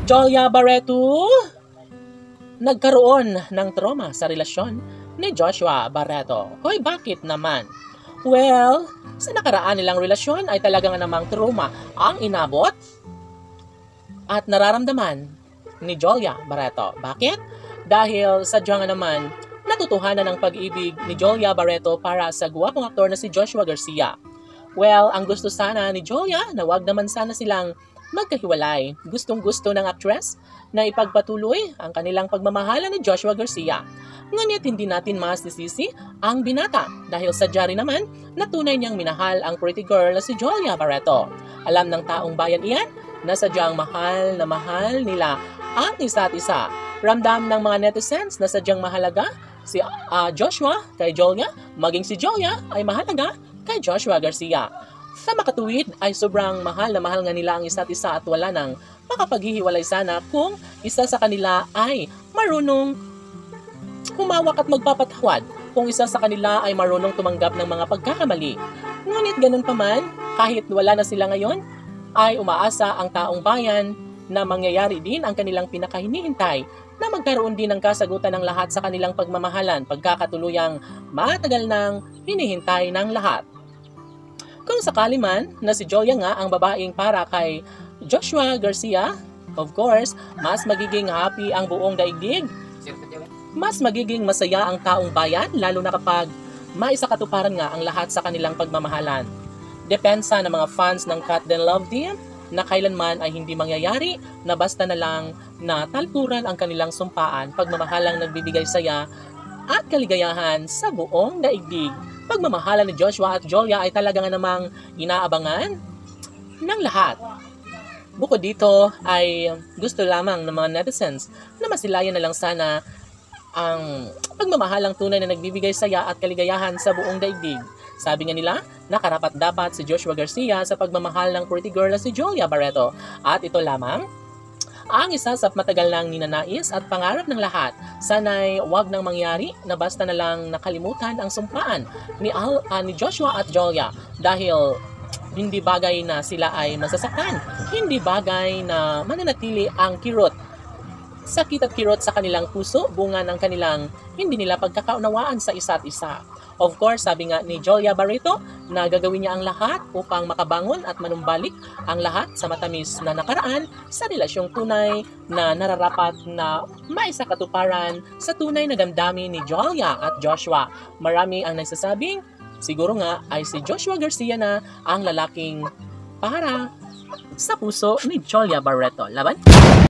Jolia Barreto nagkaroon ng trauma sa relasyon ni Joshua Barreto. Hoy, bakit naman? Well, sa nakaraan nilang relasyon ay talagang namang trauma ang inabot at nararamdaman ni Jolia Barreto. Bakit? Dahil sadyang naman natutuhanan ng pag-ibig ni Jolia Barreto para sa guwapong aktor na si Joshua Garcia. Well, ang gusto sana ni Jolia na wag naman sana silang magkahiwalay. Gustong-gusto ng actress na ipagpatuloy ang kanilang pagmamahalan ni Joshua Garcia. Ngunit hindi natin masisisi ang binata dahil sadya rin naman na tunay niyang minahal ang pretty girl na si Jolia Barreto. Alam ng taong bayan iyan na sadyang mahal na mahal nila ang isa't isa. Ramdam ng mga netizens na sadyang mahalaga si Joshua kay Jolia, maging si Jolia ay mahalaga kay Joshua Garcia. Sa makatuwid ay sobrang mahal na mahal nga nila ang isa't isa at wala nang makapaghihiwalay sana kung isa sa kanila ay marunong humawak at magpapatawad, kung isa sa kanila ay marunong tumanggap ng mga pagkakamali. Ngunit ganun pa man, kahit wala na sila ngayon, ay umaasa ang taong bayan na mangyayari din ang kanilang pinakahinihintay na magkaroon din ng kasagutan ng lahat sa kanilang pagmamahalan, pagkakatuluyang matagal nang hinihintay ng lahat. Kung sakali man na si Jolia nga ang babaeng para kay Joshua Garcia, of course, mas magiging happy ang buong daigdig. Mas magiging masaya ang taong bayan, lalo na kapag maisakatuparan nga ang lahat sa kanilang pagmamahalan. Depensa ng mga fans ng Cut Then Love Team na kailanman ay hindi mangyayari na basta na lang na talpuran ang kanilang sumpaan, pagmamahalang nagbibigay saya at kaligayahan sa buong daigdig. Pagmamahalan ni Joshua at Jolia ay talaga nga namang inaabangan ng lahat. Bukod dito ay gusto lamang ng mga netizens na masilayan na lang sana ang pagmamahalang tunay na nagbibigay saya at kaligayahan sa buong daigdig. Sabi nga nila, nakarapat-dapat si Joshua Garcia sa pagmamahal ng pretty girl na si Jolia Barreto. At ito lamang ang isa sa matagal nang ninanais at pangarap ng lahat. Sana'y wag nang mangyari na basta na lang nakalimutan ang sumpaan ni Joshua at Jolia dahil hindi bagay na sila ay masasaktan. Hindi bagay na mananatili ang kirot. Sakit at kirot sa kanilang puso, bunga ng kanilang hindi nila pagkakaunawaan sa isa't isa. Of course, sabi nga ni Jolia Barreto na gagawin niya ang lahat upang makabangon at manumbalik ang lahat sa matamis na nakaraan sa relasyong tunay na nararapat na maisakatuparan sa tunay na damdamin ni Jolia at Joshua. Marami ang nagsasabing siguro nga ay si Joshua Garcia na ang lalaking para sa puso ni Jolia Barreto. Laban?